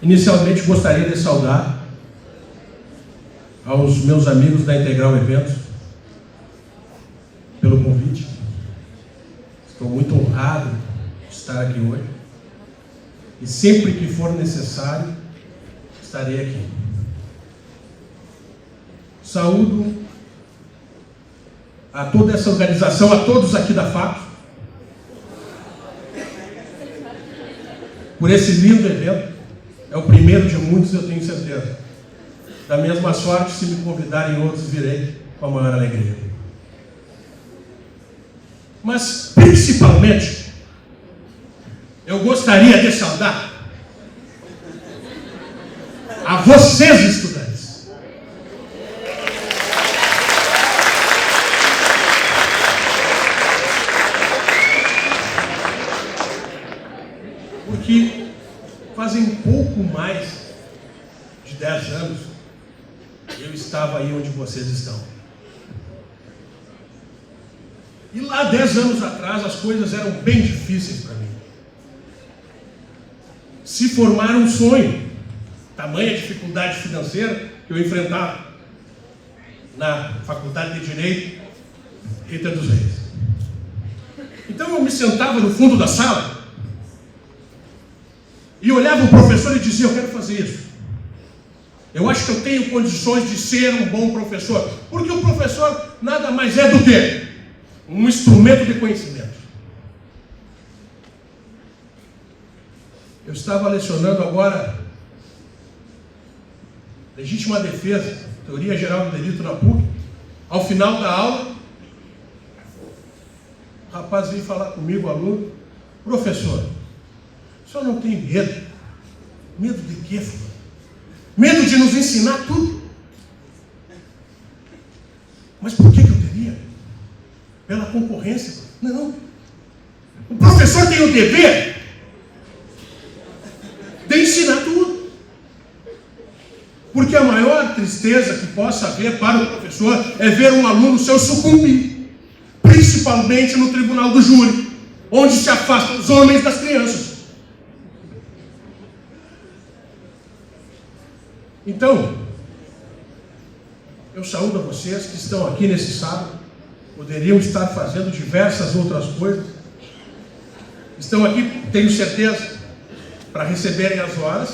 Inicialmente gostaria de saudar aos meus amigos da Integral Eventos pelo convite. Estou muito honrado de estar aqui hoje e sempre que for necessário estarei aqui. Saúdo a toda essa organização, a todos aqui da FAP, por esse lindo evento. É o primeiro de muitos, eu tenho certeza. Da mesma sorte, se me convidarem outros, virei com a maior alegria. Mas, principalmente, eu gostaria de saudar a vocês, estudantes. Porque fazem pouco mais de 10 anos eu estava aí onde vocês estão. E lá 10 anos atrás as coisas eram bem difíceis para mim. Se formar um sonho, tamanha dificuldade financeira que eu enfrentava na Faculdade de Direito Rita dos Reis. Então eu me sentava no fundo da sala e olhava o professor e dizia: eu quero fazer isso. Eu acho que eu tenho condições de ser um bom professor. Porque o professor nada mais é do que um instrumento de conhecimento. Eu estava lecionando agora legítima defesa, teoria geral do delito na PUC. Ao final da aula, o rapaz veio falar comigo, o aluno: professor, o senhor não tem medo? Medo de quê, filho? Medo de nos ensinar tudo. Mas por que eu teria? Pela concorrência? Não. O professor tem o dever de ensinar tudo. Porque a maior tristeza que possa haver para o professor é ver um aluno seu sucumbir, principalmente no tribunal do júri, onde se afastam os homens das crianças. Então, eu saúdo a vocês que estão aqui nesse sábado, poderiam estar fazendo diversas outras coisas, estão aqui, tenho certeza, para receberem as horas,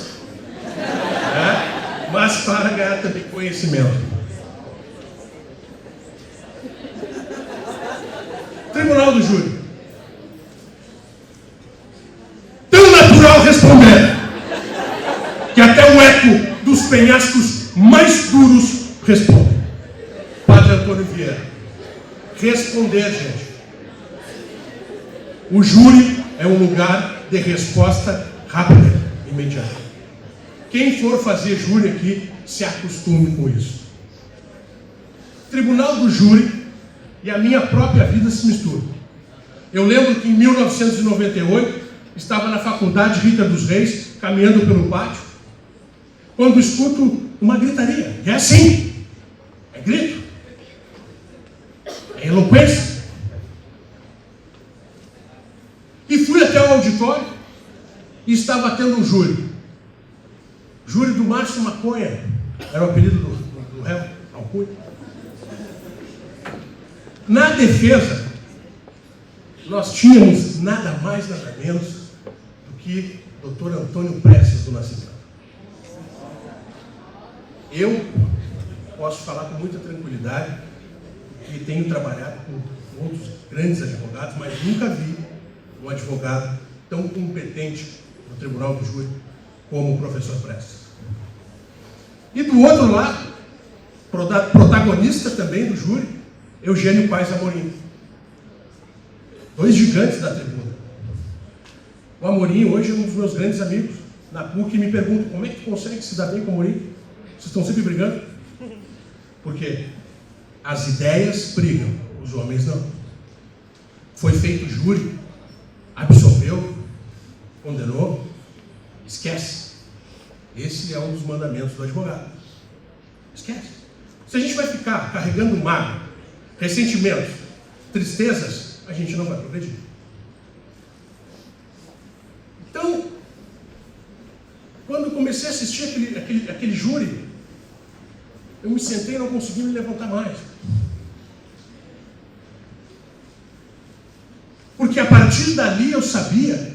né? Mas para ganhar também conhecimento. Tribunal do Júri. Tão natural responder que até o eco dos penhascos mais duros respondem. Padre Antônio Vieira. Responder, gente. O júri é um lugar de resposta rápida, imediata. Quem for fazer júri aqui, se acostume com isso. Tribunal do Júri e a minha própria vida se misturam. Eu lembro que em 1998, estava na Faculdade Rita dos Reis, caminhando pelo pátio, quando escuto uma gritaria. É assim, é grito, é eloquência. E fui até o auditório e estava tendo um júri. Júri do Márcio Maconha, era o apelido do réu, alcunha. Na defesa, nós tínhamos nada mais, nada menos do que Dr. Antônio Prestes do Nascimento. Eu posso falar com muita tranquilidade que tenho trabalhado com outros grandes advogados, mas nunca vi um advogado tão competente no Tribunal do Júri como o professor Prestes. E do outro lado, protagonista também do júri, Eugênio Paes Amorim. Dois gigantes da tribuna. O Amorim hoje é um dos meus grandes amigos. Na PUC me perguntam: como é que tu consegue se dar bem com o Amorim? Vocês estão sempre brigando? Porque as ideias brigam, os homens não. Foi feito júri, absolveu, condenou, esquece. Esse é um dos mandamentos do advogado. Esquece. Se a gente vai ficar carregando mágoa, ressentimentos, tristezas, a gente não vai progredir. Então, Quando eu comecei a assistir aquele júri, eu me sentei e não consegui me levantar mais. Porque a partir dali eu sabia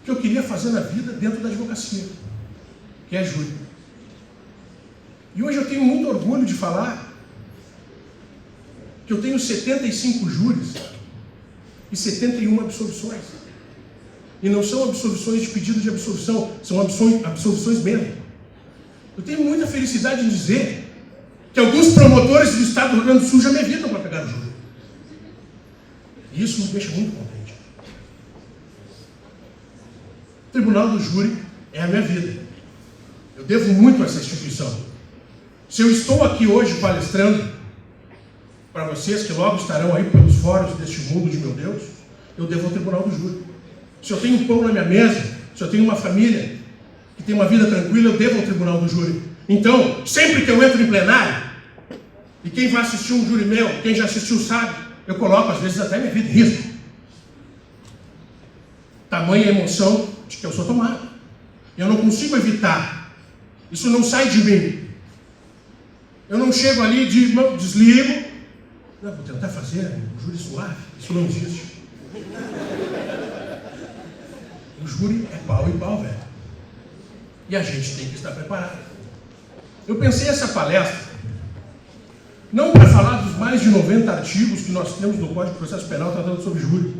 que eu queria fazer na vida dentro da advocacia, que é júri. E hoje eu tenho muito orgulho de falar que eu tenho 75 júris e 71 absolvições. E não são absolvições de pedido de absolvição, são absolvições mesmo. Eu tenho muita felicidade em dizer que alguns promotores do estado do Rio Grande do Sul já me evitam para pegar o júri. E isso me deixa muito contente. O Tribunal do Júri é a minha vida. Eu devo muito a essa instituição. Se eu estou aqui hoje palestrando para vocês que logo estarão aí pelos fóruns deste mundo de meu Deus, eu devo ao Tribunal do Júri. Se eu tenho um pão na minha mesa, se eu tenho uma família que tem uma vida tranquila, eu devo ao Tribunal do Júri. Então, sempre que eu entro em plenário, e quem vai assistir um júri meu, quem já assistiu sabe, eu coloco às vezes até minha vida em risco. Tamanha emoção de que eu sou tomado. Eu não consigo evitar. Isso não sai de mim. Eu não chego ali e desligo. Não, vou tentar fazer um júri suave. Isso não existe. O júri é pau e pau, velho. E a gente tem que estar preparado. Eu pensei essa palestra não para falar dos mais de 90 artigos que nós temos no Código de Processo Penal tratando sobre júri.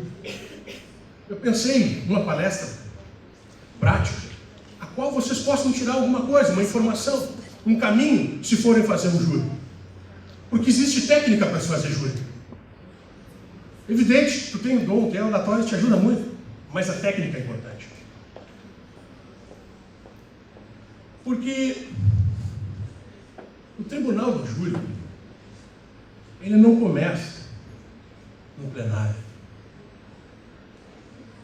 Eu pensei numa palestra prática, a qual vocês possam tirar alguma coisa, uma informação, um caminho, se forem fazer um júri. Porque existe técnica para se fazer júri. Evidente, tu tem o dom, tem a oratória, te ajuda muito, mas a técnica é importante. Porque o Tribunal do Júri, ele não começa no plenário.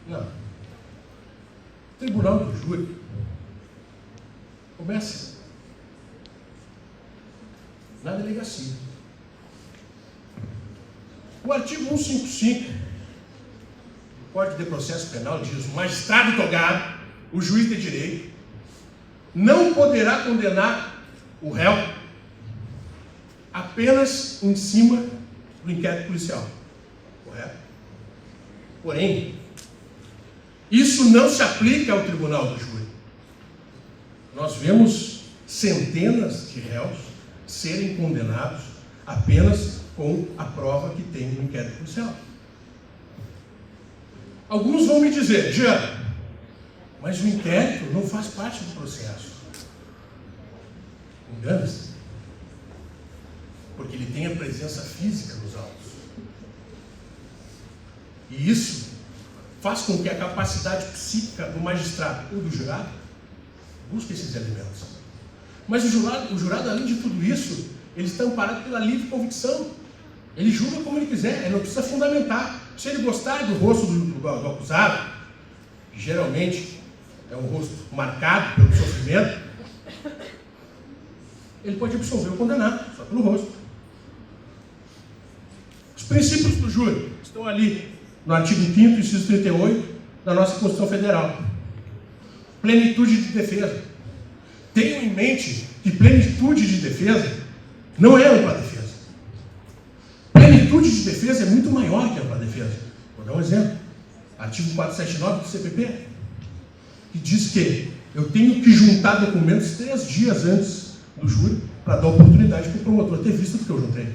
Não. O Tribunal do Júri começa na delegacia. O artigo 155 do Código de Processo Penal diz: o magistrado togado, o juiz de direito, não poderá condenar o réu apenas em cima do inquérito policial. Correto? Porém, isso não se aplica ao Tribunal do Júri. Nós vemos centenas de réus serem condenados apenas com a prova que tem no inquérito policial. Alguns vão me dizer: Jean, mas o inquérito não faz parte do processo. Engana-se. Porque ele tem a presença física nos autos. E isso faz com que a capacidade psíquica do magistrado ou do jurado busque esses elementos. Mas o jurado, além de tudo isso, ele está amparado pela livre convicção. Ele julga como ele quiser, ele não precisa fundamentar. Se ele gostar do rosto do acusado, que geralmente é um rosto marcado pelo sofrimento, ele pode absolver ou condenar, só pelo rosto. Os princípios do júri estão ali no artigo 5º, inciso 38 da nossa Constituição Federal. Plenitude de defesa. Tenham em mente que plenitude de defesa não é ampla defesa. Plenitude de defesa é muito maior que ampla defesa. Vou dar um exemplo. Artigo 479 do CPP, que diz que eu tenho que juntar documentos 3 dias antes do júri para dar oportunidade para o promotor ter visto o que eu juntei.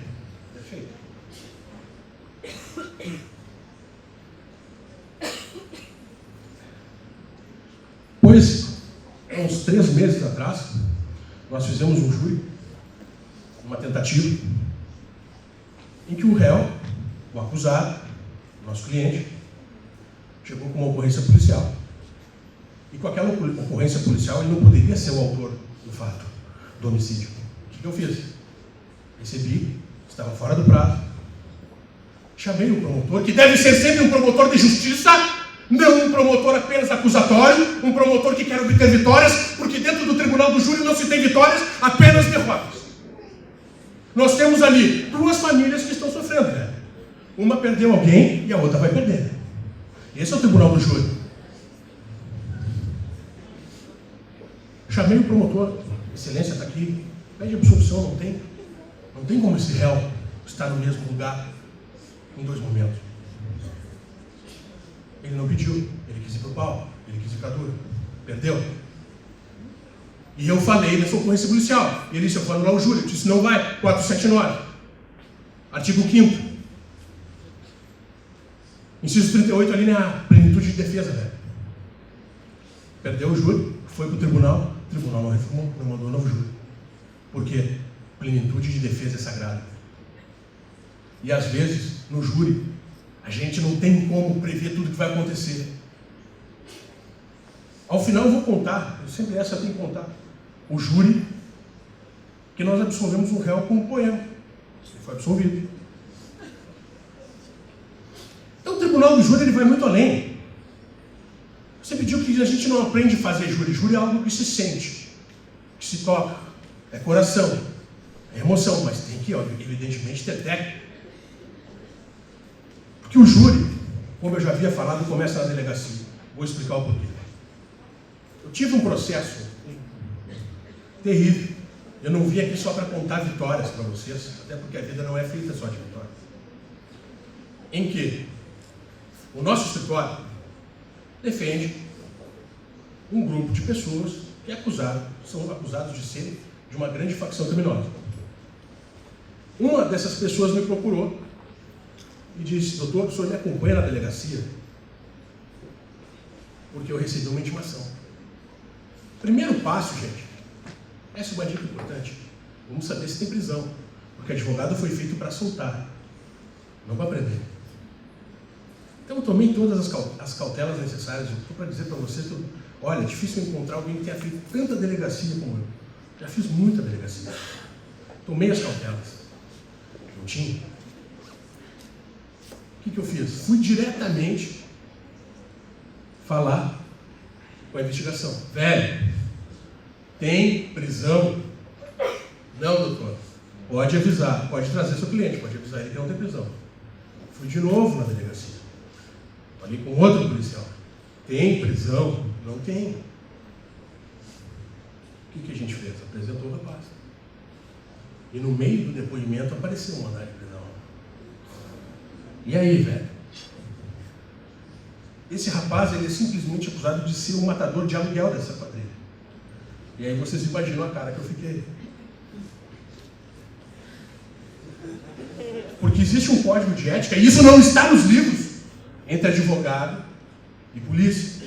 Perfeito. Pois, há uns 3 meses atrás, nós fizemos um júri, uma tentativa, em que o réu, o acusado, nosso cliente, chegou com uma ocorrência policial. E com aquela ocorrência policial, ele não poderia ser o autor do fato, do homicídio. O que eu fiz? Recebi, estava fora do prazo, chamei o promotor, que deve ser sempre um promotor de justiça, não um promotor apenas acusatório, um promotor que quer obter vitórias, porque dentro do Tribunal do Júri não se tem vitórias, apenas derrotas. Nós temos ali 2 famílias que estão sofrendo, né? Uma perdeu alguém e a outra vai perder. Esse é o Tribunal do Júri. chamei o promotor, excelência está aqui, pede absolução, não tem. Não tem como esse réu estar no mesmo lugar em dois momentos. Ele não pediu, ele quis ir para o pau, ele quis ir para a dura, perdeu. E eu falei nessa ocorrência policial, ele disse, eu vou anular o júri, eu disse, não vai, 479, artigo 5º. Inciso 38, ali na plenitude de defesa, velho. Perdeu o júri, foi para o tribunal não reformou, não mandou novo júri. Por quê? Plenitude de defesa é sagrada. E às vezes, no júri, a gente não tem como prever tudo que vai acontecer. Ao final eu vou contar, eu sempre essa eu tenho que contar, o júri que nós absolvemos um réu com um poema. Ele foi absolvido. Então o tribunal do júri ele vai muito além. Você pediu que a gente não aprende a fazer júri. Júri é algo que se sente, que se toca, é coração, é emoção, mas tem que, evidentemente, ter técnica. Porque o júri, como eu já havia falado, começa na delegacia. Vou explicar o porquê. Eu tive um processo terrível. Eu não vim aqui só para contar vitórias para vocês, até porque a vida não é feita só de vitórias. Em que o nosso escritório defende um grupo de pessoas que são acusados de serem de uma grande facção criminosa. Uma dessas pessoas me procurou e disse, doutor, o senhor me acompanha na delegacia? Porque eu recebi uma intimação. Primeiro passo, gente, essa é uma dica importante. Vamos saber se tem prisão, porque advogado foi feito para soltar, não para prender. Então eu tomei todas as cautelas necessárias. Eu estou para dizer para vocês que, olha, é difícil encontrar alguém que tenha feito tanta delegacia como eu. Já fiz muita delegacia. Tomei as cautelas. Não tinha. O que eu fiz? Fui diretamente falar com a investigação. Velho, tem prisão? Não, doutor. Pode avisar, pode trazer seu cliente, pode avisar ele que não tem prisão. Fui de novo na delegacia. Falei com outro policial. Tem prisão? Não tem. O que a gente fez? Apresentou o rapaz. E no meio do depoimento apareceu um mandado de prisão. E aí, velho? Esse rapaz, ele é simplesmente acusado de ser o matador de aluguel dessa quadrilha. E aí vocês imaginam a cara que eu fiquei. Porque existe um código de ética, e isso não está nos livros, entre advogado e polícia.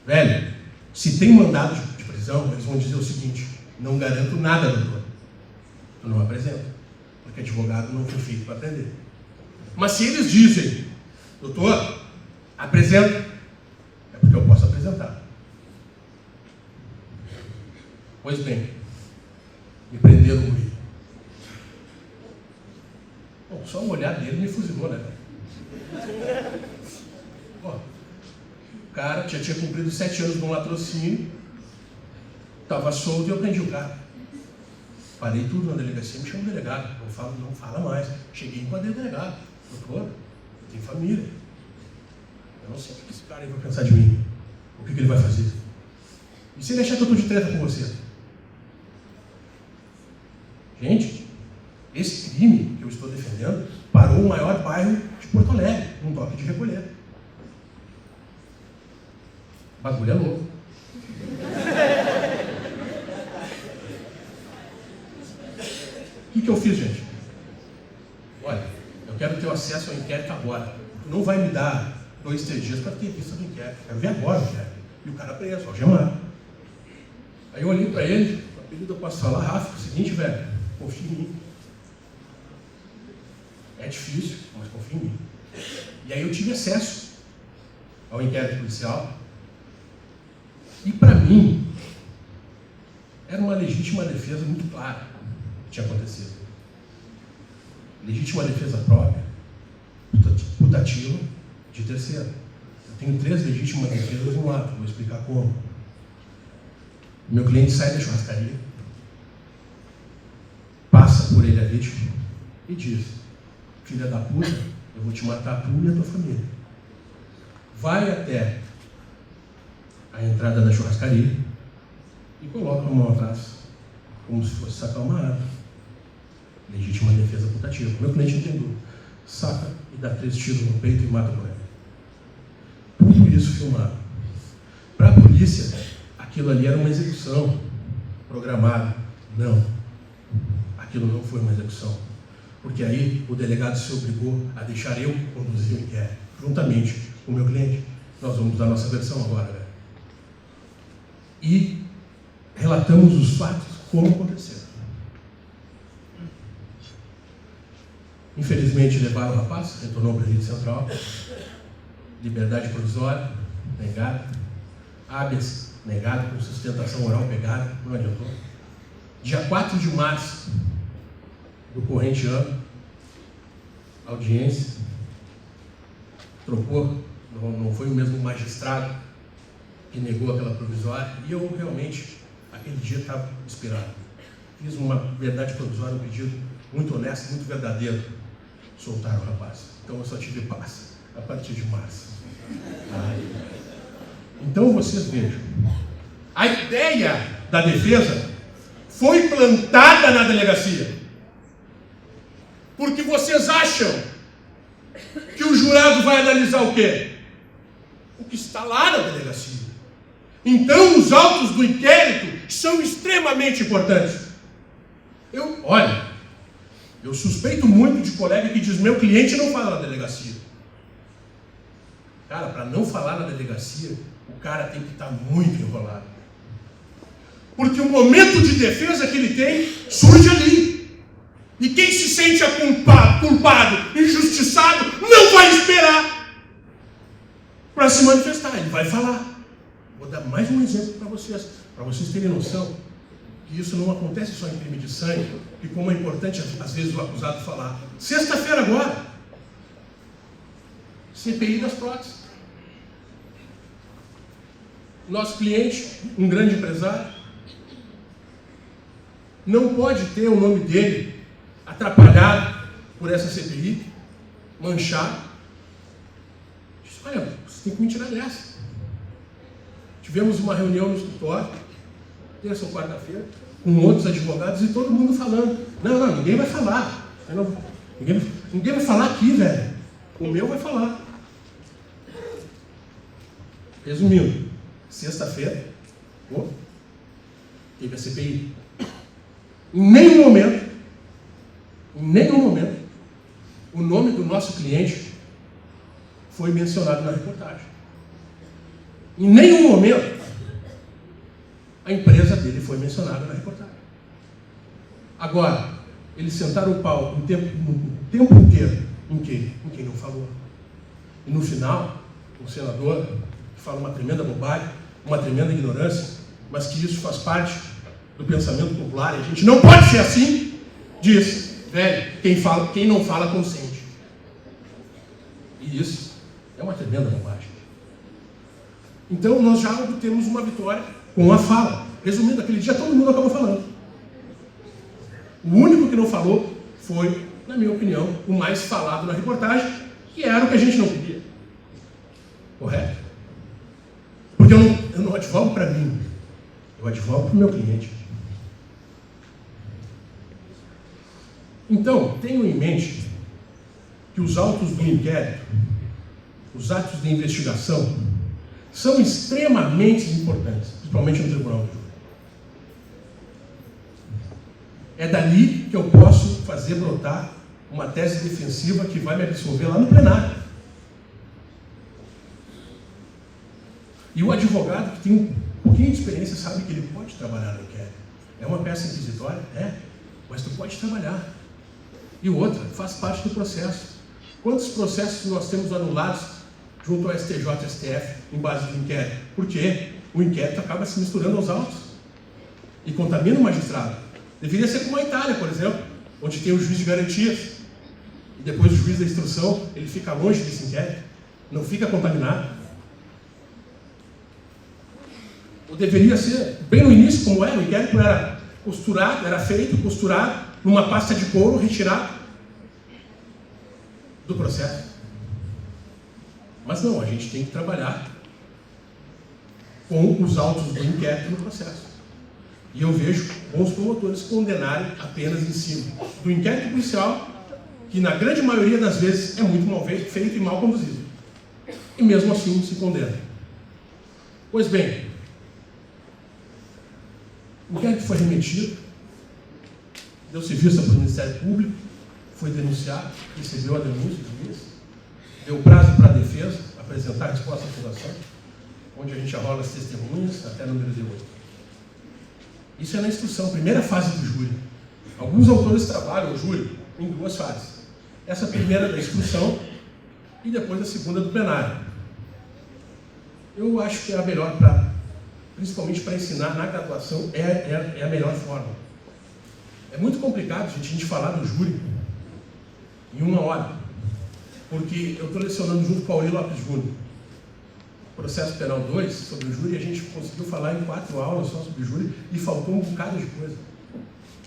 Velho, se tem mandado de prisão, eles vão dizer o seguinte, não garanto nada, doutor. Eu não apresento, porque advogado não foi feito para aprender. Mas se eles dizem, doutor, apresenta, é porque eu posso apresentar. Pois bem, me prenderam no Rio. Bom, só uma olhada dele me fuzilou, né? Pô, o cara já tinha cumprido 7 anos no latrocínio, estava solto e eu prendi o cara. Parei tudo na delegacia, me chamou o delegado. Não fala mais. Cheguei e enquadrei o delegado. Doutor, eu tenho família. Eu não sei o que esse cara aí vai pensar de mim. O que ele vai fazer? E se ele achar que eu estou de treta com você? Gente, esse crime que eu estou defendendo parou o maior bairro de Porto Alegre, num toque de recolher. O bagulho é louco. O que eu fiz, gente? Olha, eu quero ter acesso ao inquérito agora. Não vai me dar 2, 3 dias para ter vista do inquérito. Quero ver agora o inquérito. E o cara preso, algemado. Aí eu olhei para ele, o apelido eu posso falar, Rafa, é o seguinte, velho, confia em mim. É difícil, mas confia em mim. E aí eu tive acesso ao inquérito policial. E para mim, era uma legítima defesa muito clara que tinha acontecido. Legítima defesa própria, putativa, de terceiro. Eu tenho 3 legítimas defesas no ato, vou explicar como. Meu cliente sai da churrascaria, passa por ele a vítima e diz, filha da puta, eu vou te matar tu e a tua família. Vai até a entrada da churrascaria, e coloca a mão atrás, como se fosse sacar uma arma. Legítima defesa putativa. Meu cliente entendeu. Saca e dá 3 tiros no peito e mata o colega. Tudo isso filmado. Para a polícia, aquilo ali era uma execução programada. Não. Aquilo não foi uma execução. Porque aí o delegado se obrigou a deixar eu conduzir o inquérito, juntamente com o meu cliente. Nós vamos dar nossa versão agora, velho. E relatamos os fatos como aconteceram. Infelizmente levaram o rapaz, retornou para a Rede Central. Liberdade provisória, negada. Habeas, negado, com sustentação oral pegada, não adiantou. Dia 4 de março do corrente ano, audiência, trocou, não foi o mesmo magistrado que negou aquela provisória, e eu realmente, aquele dia estava inspirado. Fiz uma verdade provisória, um pedido muito honesto, muito verdadeiro. Soltaram o rapaz. Então eu só tive paz a partir de março. Então vocês vejam, a ideia da defesa foi plantada na delegacia. Porque vocês acham que o jurado vai analisar o quê? O que está lá na delegacia. Então os autos do inquérito são extremamente importantes. Eu suspeito muito de colega que diz: meu cliente não fala na delegacia. Cara, para não falar na delegacia, o cara tem que estar muito enrolado. Porque o momento de defesa que ele tem surge ali. E quem se sente culpado, injustiçado, não vai esperar para se manifestar. Ele vai falar. Vou dar mais um exemplo para vocês terem noção que isso não acontece só em crime de sangue, e como é importante às vezes o acusado falar. Sexta-feira agora, CPI das próteses. Nosso cliente, um grande empresário, não pode ter o nome dele atrapalhado por essa CPI, manchado. Disse: olha, você tem que me tirar dessa. Tivemos uma reunião no escritório, terça ou quarta-feira, com outros advogados, e todo mundo falando: não, ninguém vai falar. Ninguém vai falar aqui, velho. O meu vai falar. Resumindo, sexta-feira, teve a CPI. Em nenhum momento, o nome do nosso cliente foi mencionado na reportagem. Em nenhum momento, a empresa dele foi mencionada na reportagem. Agora, eles sentaram o pau no tempo inteiro em quem não falou. E no final, o senador, que fala uma tremenda bobagem, uma tremenda ignorância, mas que isso faz parte do pensamento popular, e a gente não pode ser assim, diz: velho, quem não fala consente. E isso é uma tremenda bobagem. Então nós já obtemos uma vitória com a fala. Resumindo, aquele dia todo mundo acabou falando. O único que não falou foi, na minha opinião, o mais falado na reportagem, que era o que a gente não queria. Correto? Porque eu não advogo para mim, eu advogo para o meu cliente. Então, tenham em mente que os autos do inquérito, os atos de investigação, são extremamente importantes, principalmente no tribunal de júri. É dali que eu posso fazer brotar uma tese defensiva que vai me absolver lá no plenário. E o advogado que tem um pouquinho de experiência sabe que ele pode trabalhar no inquérito. É uma peça inquisitória? É, mas tu pode trabalhar. E outra, faz parte do processo. Quantos processos nós temos anulados junto ao STJ e STF em base do inquérito? Porque o inquérito acaba se misturando aos autos e contamina o magistrado. Deveria ser como a Itália, por exemplo, onde tem o juiz de garantias. E depois o juiz da instrução, ele fica longe desse inquérito, não fica contaminado. Ou deveria ser, bem no início, como era, o inquérito era costurado, era feito, costurado, numa pasta de couro, retirado do processo. Mas não, a gente tem que trabalhar com os autos do inquérito no processo. E eu vejo bons promotores condenarem apenas em cima do inquérito policial, que na grande maioria das vezes é muito mal feito e mal conduzido. E mesmo assim se condena. Pois bem, o inquérito foi remetido, deu-se vista para o Ministério Público, foi denunciado, recebeu a denúncia do juiz, deu prazo para a defesa apresentar a resposta à acusação, onde a gente arrola as testemunhas até número 18. Isso é na instrução, primeira fase do júri. Alguns autores trabalham o júri em duas fases. Essa primeira da instrução e depois a segunda do plenário. Eu acho que é a melhor principalmente para ensinar na graduação, é a melhor forma. É muito complicado, gente, a gente falar do júri em 1 hora, porque eu estou lecionando junto com o Aurélio Lopes Júnior. Processo Penal 2, sobre o júri, a gente conseguiu falar em 4 aulas só sobre o júri e faltou um bocado de coisa.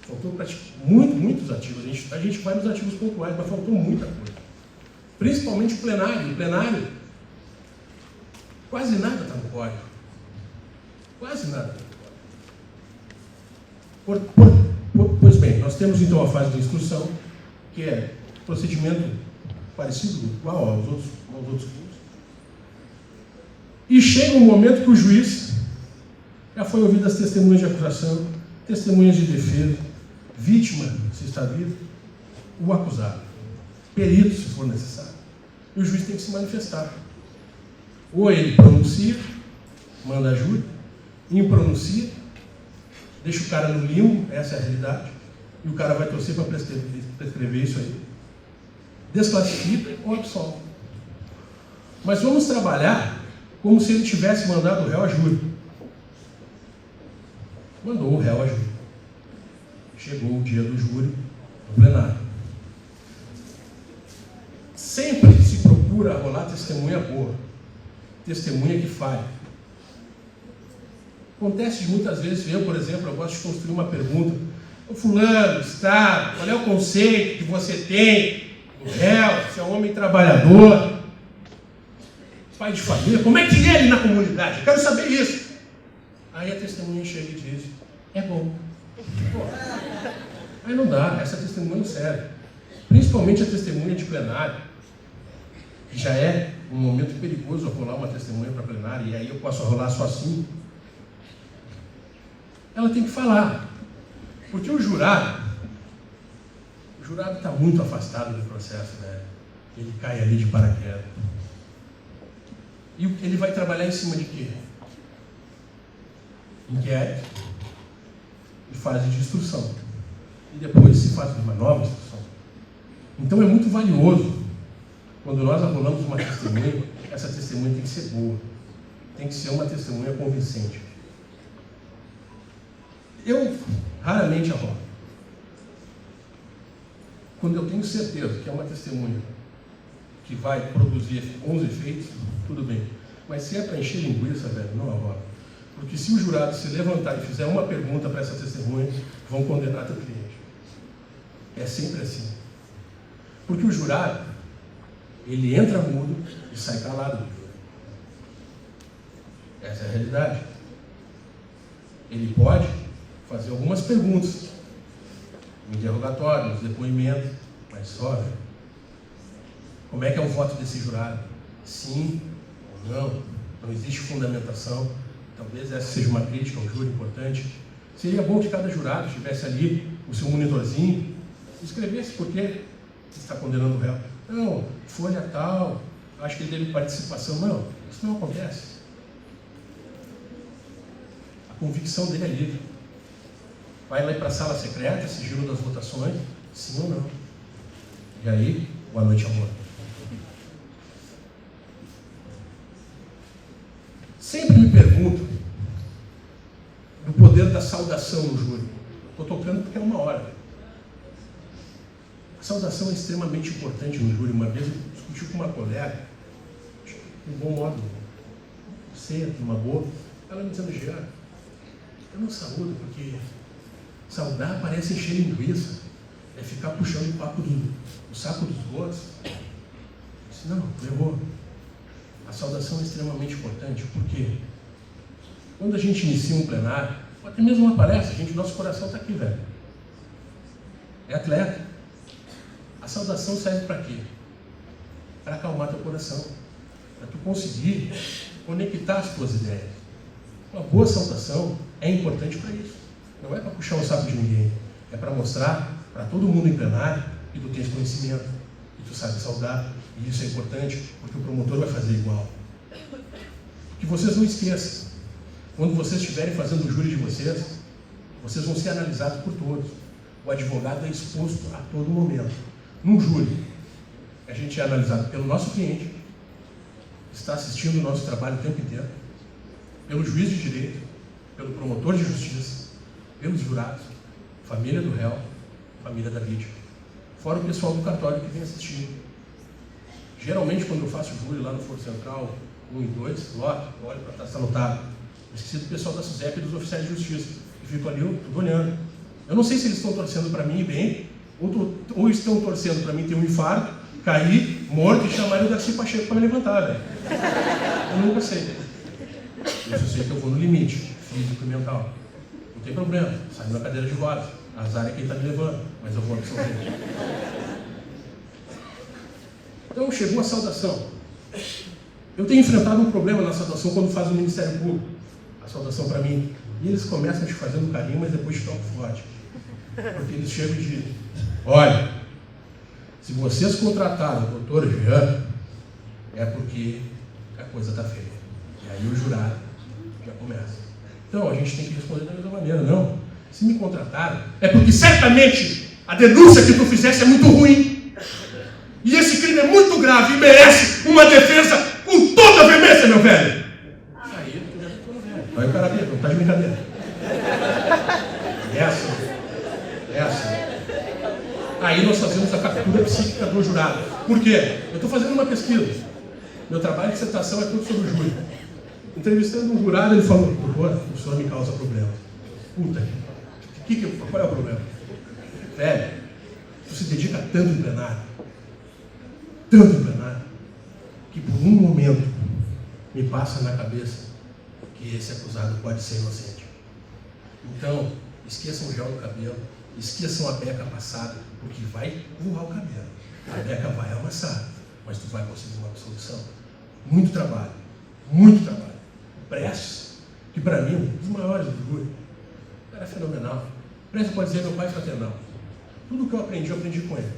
Faltou muitos artigos. A gente vai nos artigos pontuais, mas faltou muita coisa. Principalmente o plenário. O plenário, quase nada está no código. Quase nada. Pois bem, nós temos então a fase de instrução, que é procedimento parecido, igual aos outros crimes. E chega um momento que o juiz já foi ouvido as testemunhas de acusação, testemunhas de defesa, vítima, se está vivo, o acusado, perito, se for necessário. E o juiz tem que se manifestar. Ou ele pronuncia, manda a júri, impronuncia, deixa o cara no limbo, essa é a realidade, e o cara vai torcer para prescrever isso aí. Desclassifica ou absolve. Mas vamos trabalhar como se ele tivesse mandado o réu a júri. Mandou o réu a júri. Chegou o dia do júri no plenário. Sempre se procura rolar testemunha boa, testemunha que fale. Acontece de muitas vezes, eu, por exemplo, eu gosto de construir uma pergunta. Ô fulano, está, qual é o conceito que você tem do réu, se é um homem trabalhador, pai de família, como é que é ele na comunidade? Eu quero saber isso. Aí a testemunha chega e diz, é bom. Pô, aí não dá, essa testemunha não serve. Principalmente a testemunha de plenário, que já é um momento perigoso rolar uma testemunha para plenário, e aí eu posso rolar só assim. Ela tem que falar. Porque o jurado está muito afastado do processo, né? Ele cai ali de paraquedas. E ele vai trabalhar em cima de quê? Inquérito e fase de instrução. E depois se faz uma nova instrução. Então é muito valioso, quando nós arrolamos uma testemunha, essa testemunha tem que ser boa. Tem que ser uma testemunha convincente. Eu raramente arrolo. Quando eu tenho certeza que é uma testemunha que vai produzir bons efeitos, tudo bem. Mas se é para encher linguiça, velho, não arrola. Porque se o jurado se levantar e fizer uma pergunta para essa testemunha, vão condenar teu cliente. É sempre assim. Porque o jurado, ele entra mudo e sai calado do júri. Essa é a realidade. Ele pode fazer algumas perguntas no interrogatório, nos depoimentos, mas só, velho. Como é que é o voto desse jurado? Sim ou não? Não existe fundamentação. Talvez essa seja uma crítica ao júri importante. Seria bom que cada jurado tivesse ali o seu monitorzinho, escrevesse por que está condenando o réu. Não, folha tal, acho que ele teve participação. Não, isso não acontece. A convicção dele é livre. Vai lá para a sala secreta, sigilo das votações, sim ou não. E aí, boa noite, amor. Sempre me pergunto do poder da saudação no júri. Estou tocando porque é 1 hora. A saudação é extremamente importante no júri. Uma vez eu discuti com uma colega, de um bom modo, cedo, numa boa, ela me dizendo, Jean, eu não saúdo porque saudar parece encher linguiça, é ficar puxando o papo do saco dos outros. Eu disse, não, errou. A saudação é extremamente importante, porque quando a gente inicia um plenário, até mesmo uma palestra, gente, nosso coração está aqui, velho. É atleta. A saudação serve para quê? Para acalmar teu coração, para tu conseguir conectar as tuas ideias. Uma boa saudação é importante para isso. Não é para puxar o saco de ninguém, é para mostrar para todo mundo em plenário que tu tens conhecimento, que tu sabe saudar, e isso é importante porque o promotor vai fazer igual. Que vocês não esqueçam, quando vocês estiverem fazendo o júri de vocês, vocês vão ser analisados por todos. O advogado é exposto a todo momento. Num júri, a gente é analisado pelo nosso cliente, que está assistindo o nosso trabalho o tempo inteiro, pelo juiz de direito, pelo promotor de justiça, pelos jurados, família do réu, família da vítima, fora o pessoal do cartório que vem assistir. Geralmente, quando eu faço júri lá no Foro Central 1 e 2, loto, olho para estar anotado. Eu esqueci do pessoal da SUSEP e dos oficiais de justiça, que ficam ali, eu estou olhando. Eu não sei se eles estão torcendo para mim bem, ou estão torcendo para mim ter um infarto, cair, morto e chamarem o Darcy Pacheco para me levantar, velho. Eu nunca sei. Eu só sei que eu vou no limite, físico e mental. Não tem problema, saio na cadeira de rodas. Azar é quem está me levando, mas eu vou absorver. Então, chegou a saudação. Eu tenho enfrentado um problema na saudação quando faz o Ministério Público. A saudação para mim. E eles começam te fazendo carinho, mas depois te tocam forte. Porque eles chegam e dizem: olha, se vocês contrataram o doutor Jean, é porque a coisa está feia. E aí o jurado já começa. Então, a gente tem que responder da mesma maneira. Não, se me contrataram, é porque certamente a denúncia que tu fizesse é muito ruim. E esse crime é muito grave e merece uma defesa com toda a veemência, meu velho. Aí, tu já ficou no velho. Vai o cara aqui, não tá de brincadeira. Essa. Aí nós fazemos a captura psíquica do jurado. Por quê? Eu estou fazendo uma pesquisa. Meu trabalho de dissertação é tudo sobre o júri. Entrevistando um jurado, ele falou: doutor, o senhor me causa problema. Puta, qual é o problema? Velho, tu se dedica tanto em plenário, que por um momento me passa na cabeça que esse acusado pode ser inocente. Então, esqueçam o gel no cabelo, esqueçam a beca passada, porque vai voar o cabelo. A beca vai amassar, mas tu vai conseguir uma absolução. Muito trabalho. Prestes, que para mim é um dos maiores do júri, era fenomenal. Prestes pode dizer meu pai fraternal. Tudo que eu aprendi com ele.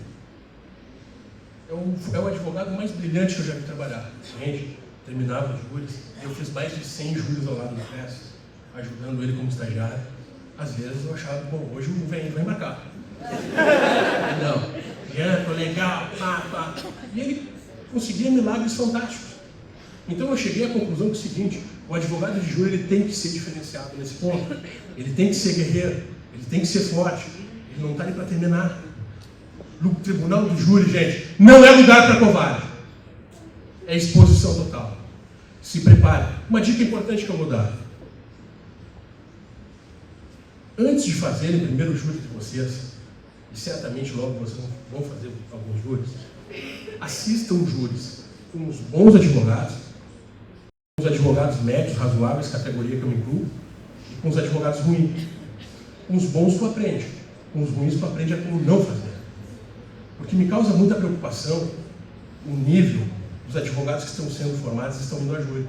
É o advogado mais brilhante que eu já vi trabalhar. Gente, terminava os júris, eu fiz mais de 100 júris ao lado do Prestes, ajudando ele como estagiário. Às vezes eu achava, bom, hoje o velho vai marcar. Não, Jean, tô legal, pá. E ele conseguia milagres fantásticos. Então eu cheguei à conclusão que é o seguinte: o advogado de júri ele tem que ser diferenciado nesse ponto. Ele tem que ser guerreiro, ele tem que ser forte. Ele não está ali para terminar. No tribunal do júri, gente, não é lugar para covarde. É exposição total. Se prepare. Uma dica importante que eu vou dar. Antes de fazerem o primeiro júri de vocês, e certamente logo vocês vão fazer alguns júris, assistam júris com os bons advogados, com os advogados médios, razoáveis, categoria que eu me incluo, e com os advogados ruins. Com os bons tu aprende, com os ruins tu aprende a como não fazer. Porque me causa muita preocupação o nível dos advogados que estão sendo formados e estão indo a júri.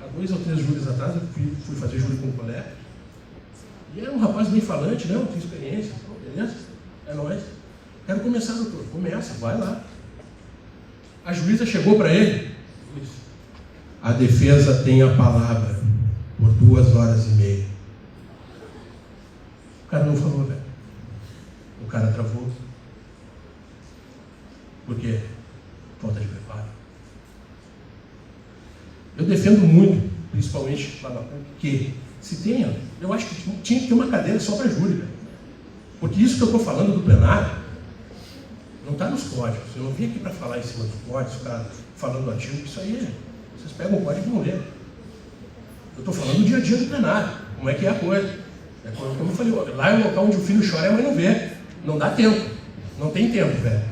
Há 2 ou 3 júris atrás eu fui fazer júri com um colega, e era um rapaz bem falante, não, tem experiência, beleza? É nóis. Quero começar, doutor. Começa, vai lá. A juíza chegou para ele e disse: a defesa tem a palavra por 2 horas e meia. O cara não falou, velho. O cara travou. Por quê? Falta de preparo. Eu defendo muito, principalmente lá na PUC, que se tenha, eu acho que tinha que ter uma cadeira só para júri, velho. Porque isso que eu estou falando do plenário não está nos códigos. Eu não vim aqui para falar em cima dos códigos, ficar falando do artigo, isso aí, vocês pegam o código e vão ler. Eu estou falando do dia a dia do plenário, como é que é a coisa. É como eu falei, lá é o local onde o filho chora e a mãe não vê. Não dá tempo, não tem tempo, velho.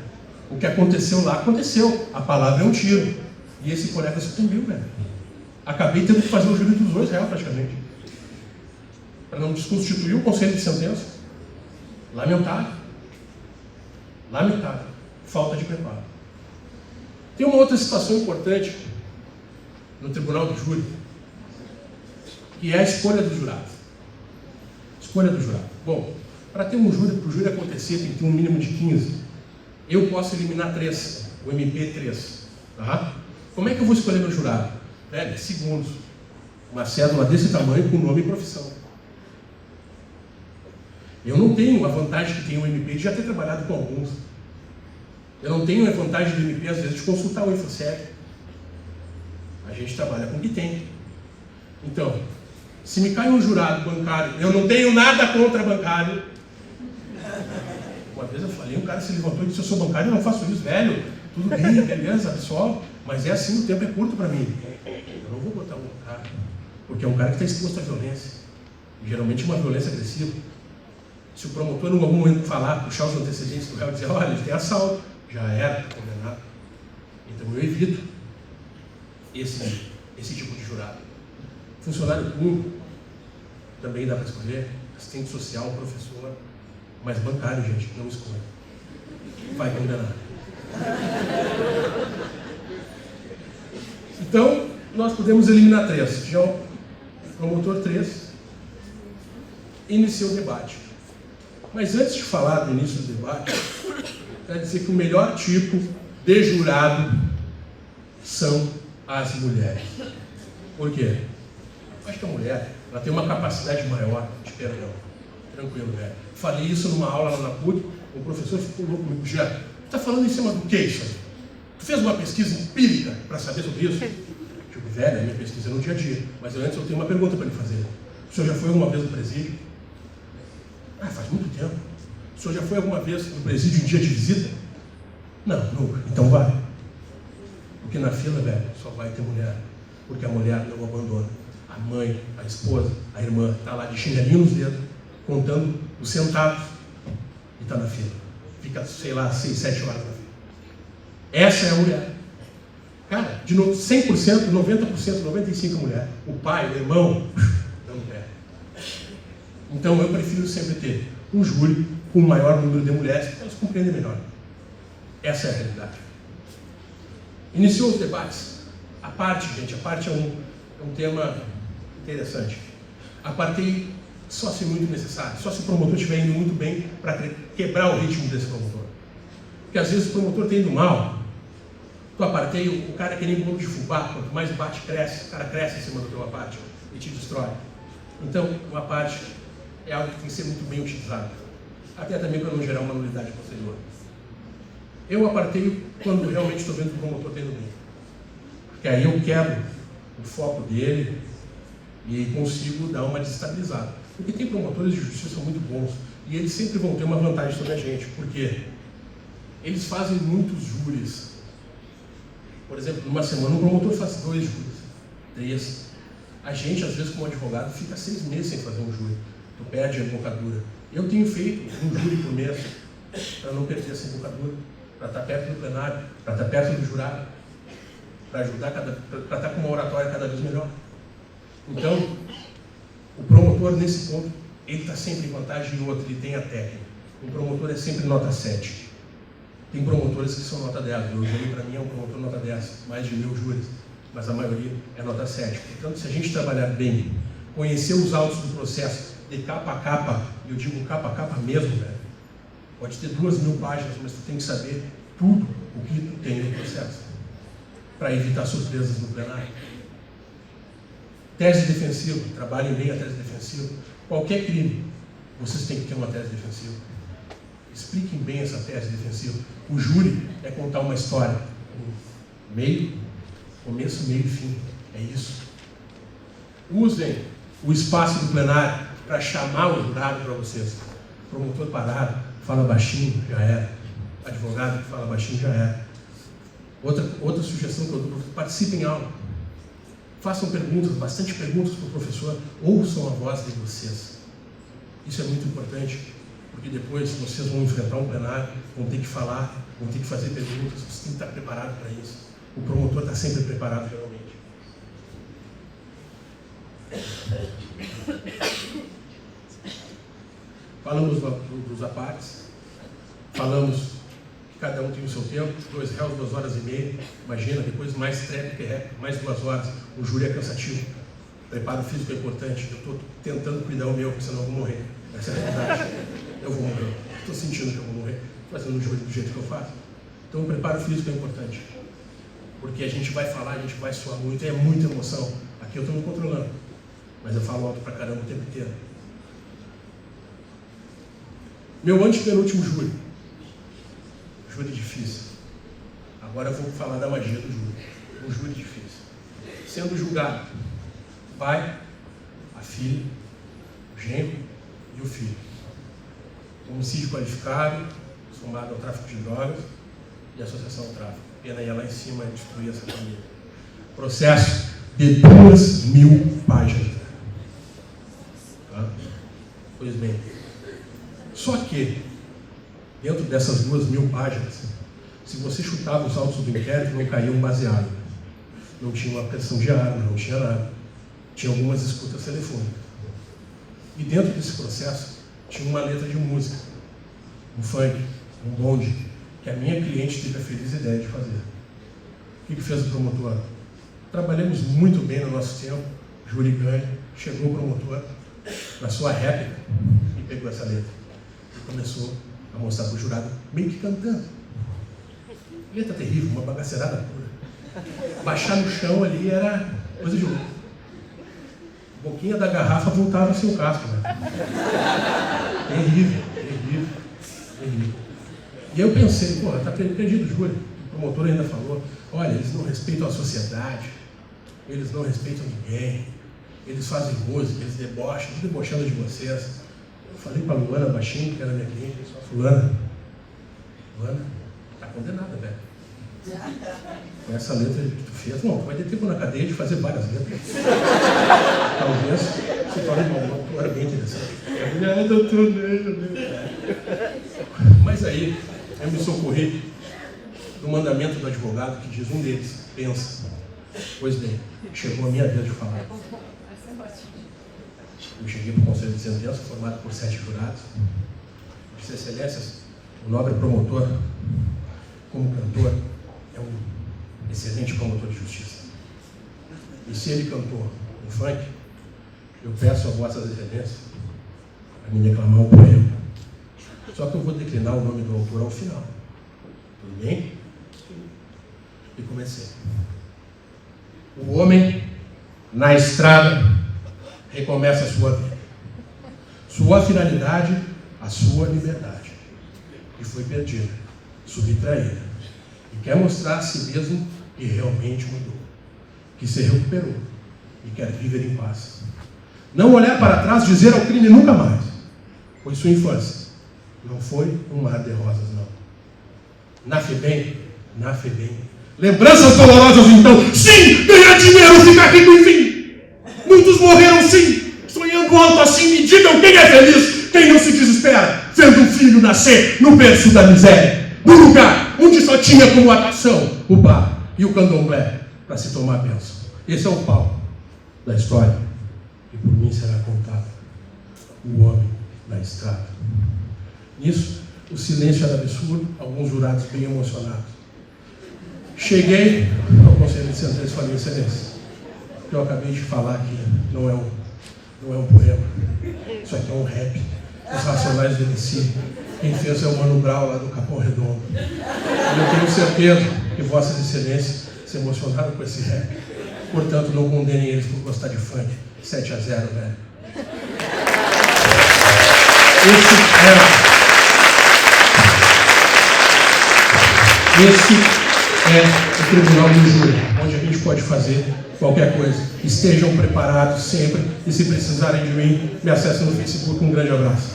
O que aconteceu lá, aconteceu. A palavra é um tiro. E esse colega sucumbiu, velho. Acabei tendo que fazer o júri dos R$2 praticamente. para não desconstituir o conselho de sentença. Lamentável. Lamentável. Falta de preparo. Tem uma outra situação importante no tribunal do júri, que é a escolha do jurado. Escolha do jurado. Bom, para ter um júri, para o júri acontecer, tem que ter um mínimo de 15. Eu posso eliminar 3, o MP 3. Tá? Como é que eu vou escolher meu jurado? Segundos. Uma cédula desse tamanho com nome e profissão. Eu não tenho a vantagem que tem o MP de já ter trabalhado com alguns. Eu não tenho a vantagem do MP, às vezes, de consultar o InfoSec. A gente trabalha com o que tem. Então, se me cai um jurado bancário, eu não tenho nada contra bancário. Uma vez eu falei, um cara se levantou e disse, eu sou bancário, eu não faço isso, velho. Tudo bem, beleza, pessoal. Mas é assim, o tempo é curto para mim. Eu não vou botar um bancário, porque é um cara que está exposto à violência. E, geralmente uma violência agressiva. Se o promotor em algum momento falar, puxar os antecedentes do réu e dizer, olha, ele tem assalto, já era condenado. Então eu evito esse tipo de jurado. Funcionário público, também dá para escolher, assistente social, professor, mas bancário, gente, não escolhe. Vai condenar. Então, nós podemos eliminar 3. Já o promotor 3 iniciou o debate. Mas antes de falar do início do debate, quero dizer que o melhor tipo de jurado são as mulheres. Por quê? Acho que a mulher, ela tem uma capacidade maior de perdão. Tranquilo, velho. Falei isso numa aula lá na PUC, o professor ficou louco comigo. Já, tu está falando em cima do que isso aí? Tu fez uma pesquisa empírica para saber sobre isso? Tipo, velho, a minha pesquisa é no dia a dia. Mas antes eu tenho uma pergunta para lhe fazer. O senhor já foi alguma vez no presídio? Ah, faz muito tempo. O senhor já foi alguma vez no presídio em dia de visita? Não, nunca. Então vai. Porque na fila, velho, só vai ter mulher. Porque a mulher não abandona. A mãe, a esposa, a irmã, está lá de chinelinho nos dedos, contando os centavos e está na fila. Fica, sei lá, 6, 7 horas na fila. Essa é a mulher. Cara, de novo, 100%, 90%, 95% mulher. O pai, o irmão, não é. Então eu prefiro sempre ter um júri com o maior número de mulheres, porque elas compreendem melhor. Essa é a realidade. Iniciou os debates. A parte, gente, a parte é um tema interessante. A parte só se muito necessário, só se o promotor estiver indo muito bem para quebrar o ritmo desse promotor. Porque às vezes o promotor está indo mal, tu aparteia, o cara é que nem bolo de fubá, quanto mais bate, cresce, o cara cresce em cima do teu aparte e te destrói. Então, o aparte é algo que tem que ser muito bem utilizado, até também para não gerar uma nulidade posterior. Eu aparteio quando realmente estou vendo que o promotor está indo bem, porque aí eu quebro o foco dele e consigo dar uma desestabilizada. Porque tem promotores de justiça muito bons e eles sempre vão ter uma vantagem sobre a gente, porque eles fazem muitos júris. Por exemplo, numa semana um promotor faz 2 júris, 3. A gente, às vezes, como advogado, fica 6 meses sem fazer um júri. Tu perde a embocadura. Eu tenho feito um júri por mês para não perder essa embocadura, para estar perto do plenário, para estar perto do jurado, para ajudar, para estar com uma oratória cada vez melhor. Então, o promotor, nesse ponto, ele está sempre em vantagem e o outro, ele tem a técnica. O promotor é sempre nota 7. Tem promotores que são nota 10. O júri, para mim, é um promotor nota 10, mais de 1000 júris, mas a maioria é nota 7. Portanto, se a gente trabalhar bem, conhecer os autos do processo de capa a capa, e eu digo capa a capa mesmo, velho, pode ter 2000 páginas, mas tu tem que saber tudo o que tu tem no processo, para evitar surpresas no plenário. Tese defensiva, trabalhem bem a tese defensiva. Qualquer crime, vocês têm que ter uma tese defensiva. Expliquem bem essa tese defensiva. O júri é contar uma história. Meio, começo, meio e fim. É isso. Usem o espaço do plenário para chamar o jurado para vocês. Promotor parado, fala baixinho, já era. Advogado que fala baixinho, já era. Outra sugestão que eu dou, participem em aula. Façam perguntas, bastante perguntas para o professor. Ouçam a voz de vocês. Isso é muito importante, porque depois vocês vão enfrentar um plenário, vão ter que falar, vão ter que fazer perguntas, vocês têm que estar preparado para isso. O promotor está sempre preparado, geralmente. falamos dos apartes, falamos que cada um tem o seu tempo, 2 réus, 2 horas e meia, imagina, depois mais tréplica e réplica, mais 2 horas, o júri é cansativo, preparo físico é importante, eu estou tentando cuidar o meu, porque senão eu vou morrer, essa é a verdade, eu vou morrer, estou sentindo que eu vou morrer, fazendo o júri do jeito que eu faço, então o preparo físico é importante, porque a gente vai falar, a gente vai suar muito, é muita emoção, aqui eu estou me controlando, mas eu falo alto pra caramba o tempo inteiro. Meu antepenúltimo júri. Júri difícil. Agora eu vou falar da magia do júri. Um júri difícil. Sendo julgado o pai, a filha, o genro e o filho. Homicídio qualificado, somado ao tráfico de drogas e associação ao tráfico. A pena ia lá em cima e destruir essa família. Processo de 2.000 páginas. Tá? Pois bem. Só que, dentro dessas 2.000 páginas, se você chutava os autos do inquérito, não caía um baseado. Não tinha uma pressão de arma, não tinha nada. Tinha algumas escutas telefônicas. E dentro desse processo, tinha uma letra de música, um funk, um bonde, que a minha cliente teve a feliz ideia de fazer. O que fez o promotor? Trabalhamos muito bem no nosso tempo, júri ganha, chegou o promotor, na sua réplica, e pegou essa letra. Começou a mostrar para o jurado, meio que cantando. Letra terrível, uma bagaceirada pura. Baixar no chão ali era coisa de louco. A boquinha da garrafa voltava sem o casco, né? Terrível, terrível, terrível. E eu pensei, porra, tá perdido o júri. O promotor ainda falou, olha, eles não respeitam a sociedade, eles não respeitam ninguém, eles fazem música, eles debocham, tudo debochando de vocês. Eu falei para a Luana baixinho, que era minha cliente, só Luana, tá condenada, velho. Com essa letra que tu fez, não, tu vai ter tempo na cadeia de fazer várias letras. Talvez se torne uma autora bem interessante. Doutor, mas aí, eu me socorri do mandamento do advogado que diz um deles, pensa. Pois bem, chegou a minha vez de falar. Eu cheguei para o Conselho de Sentença, formado por 7 jurados. Disse, Excelências, o nobre promotor, como cantor, é um excelente promotor de justiça. E se ele cantou um funk, eu peço a Vossas Excelências para me declamar um poema. Só que eu vou declinar o nome do autor ao final. Tudo bem? E comecei. O homem, na estrada, recomeça a sua vida. Sua finalidade, a sua liberdade. E foi perdida, subtraída. E quer mostrar a si mesmo que realmente mudou. Que se recuperou. E quer viver em paz. Não olhar para trás, dizer ao crime nunca mais. Pois sua infância não foi um mar de rosas, não. Na FEBEM, lembranças dolorosas então. Sim, ganhar dinheiro, ficar rico, enfim. Muitos morreram sim, sonhando alto assim, me digam quem é feliz, quem não se desespera, vendo um filho nascer no berço da miséria, no lugar onde só tinha como atração o bar e o candomblé para se tomar bênção. Esse é o palco da história, e por mim será contado o homem na estrada. Nisso, o silêncio era absurdo, alguns jurados bem emocionados. Cheguei ao Conselho de Sentença e falei, Excelência, que eu acabei de falar aqui não é um poema, isso aqui é um rap, os Racionais do MC, quem fez é o Mano Brown lá do Capão Redondo. E eu tenho certeza que Vossas Excelências se emocionaram com esse rap, portanto não condenem eles por gostar de funk. 7-0, velho. Esse é o Tribunal do Júri, onde a gente pode fazer qualquer coisa. Estejam preparados sempre e se precisarem de mim, me acessem no Facebook. Um grande abraço.